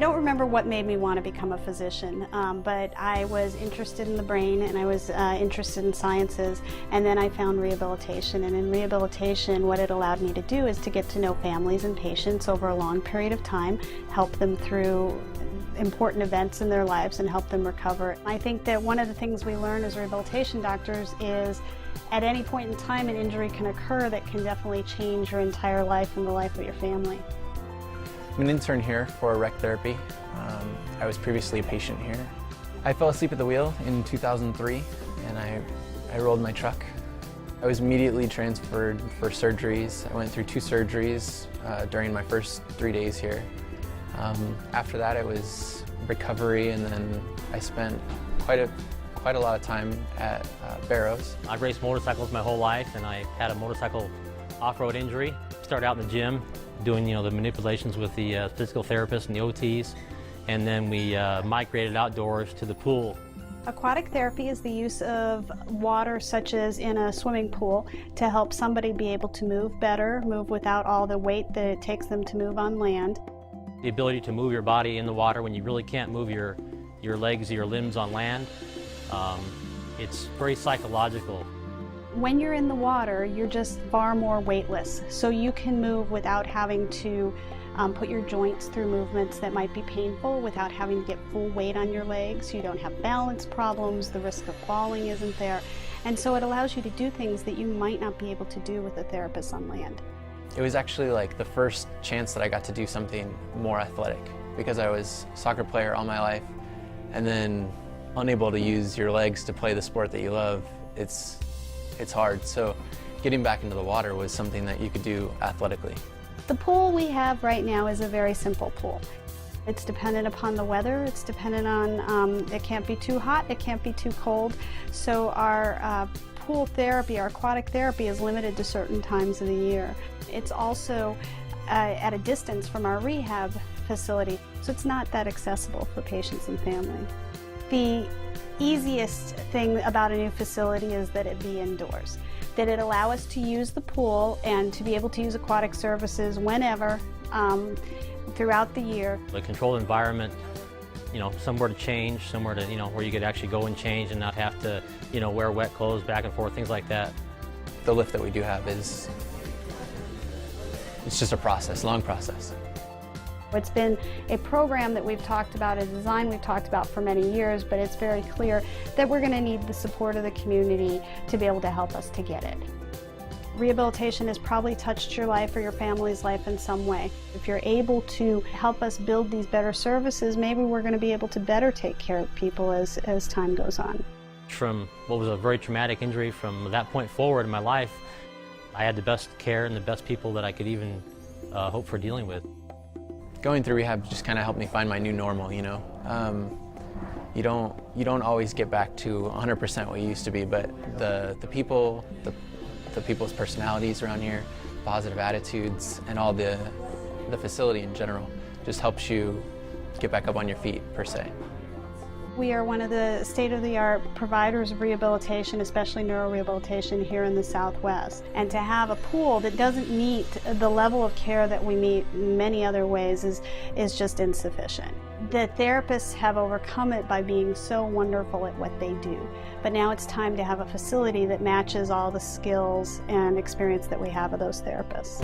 I don't remember what made me want to become a physician, but I was interested in the brain and I was interested in sciences, and then I found rehabilitation. And in rehabilitation, what it allowed me to do is to get to know families and patients over a long period of time, help them through important events in their lives and help them recover. I think that one of the things we learn as rehabilitation doctors is at any point in time an injury can occur that can definitely change your entire life and the life of your family. I'm an intern here for rec therapy. I was previously a patient here. I fell asleep at the wheel in 2003 and I rolled my truck. I was immediately transferred for surgeries. I went through 2 surgeries during my first 3 days here. After that it was recovery, and then I spent quite a lot of time at Barrows. I've raced motorcycles my whole life, and I had a motorcycle off-road injury. Started out in the gym doing the manipulations with the physical therapists and the OTs, and then we migrated outdoors to the pool. Aquatic therapy is the use of water, such as in a swimming pool, to help somebody be able to move better, move without all the weight that it takes them to move on land. The ability to move your body in the water when you really can't move your legs or your limbs on land, it's very psychological. When you're in the water, you're just far more weightless, so you can move without having to put your joints through movements that might be painful, without having to get full weight on your legs. You don't have balance problems, the risk of falling isn't there, and so it allows you to do things that you might not be able to do with a therapist on land. It was actually like the first chance that I got to do something more athletic, because I was a soccer player all my life, and then unable to use your legs to play the sport that you love, it's hard. So getting back into the water was something that you could do athletically. The pool we have right now is a very simple pool. It's dependent upon the weather, it's dependent on, it can't be too hot, it can't be too cold, so our pool therapy, our aquatic therapy, is limited to certain times of the year. It's also at a distance from our rehab facility, so it's not that accessible for patients and family. The easiest thing about a new facility is that it be indoors, that it allow us to use the pool and to be able to use aquatic services whenever throughout the year. A controlled environment, somewhere to change, somewhere to, where you could actually go and change and not have to, wear wet clothes back and forth, things like that. The lift that we do have it's just a process, long process. It's been a program that we've talked about, a design we've talked about for many years, but it's very clear that we're going to need the support of the community to be able to help us to get it. Rehabilitation has probably touched your life or your family's life in some way. If you're able to help us build these better services, maybe we're going to be able to better take care of people as time goes on. From what was a very traumatic injury, from that point forward in my life, I had the best care and the best people that I could even hope for dealing with. Going through rehab just kind of helped me find my new normal, You don't always get back to 100% what you used to be, but the people's personalities around here, positive attitudes, and all the facility in general just helps you get back up on your feet, per se. We are one of the state-of-the-art providers of rehabilitation, especially neurorehabilitation, here in the Southwest. And to have a pool that doesn't meet the level of care that we meet in many other ways is just insufficient. The therapists have overcome it by being so wonderful at what they do. But now it's time to have a facility that matches all the skills and experience that we have of those therapists.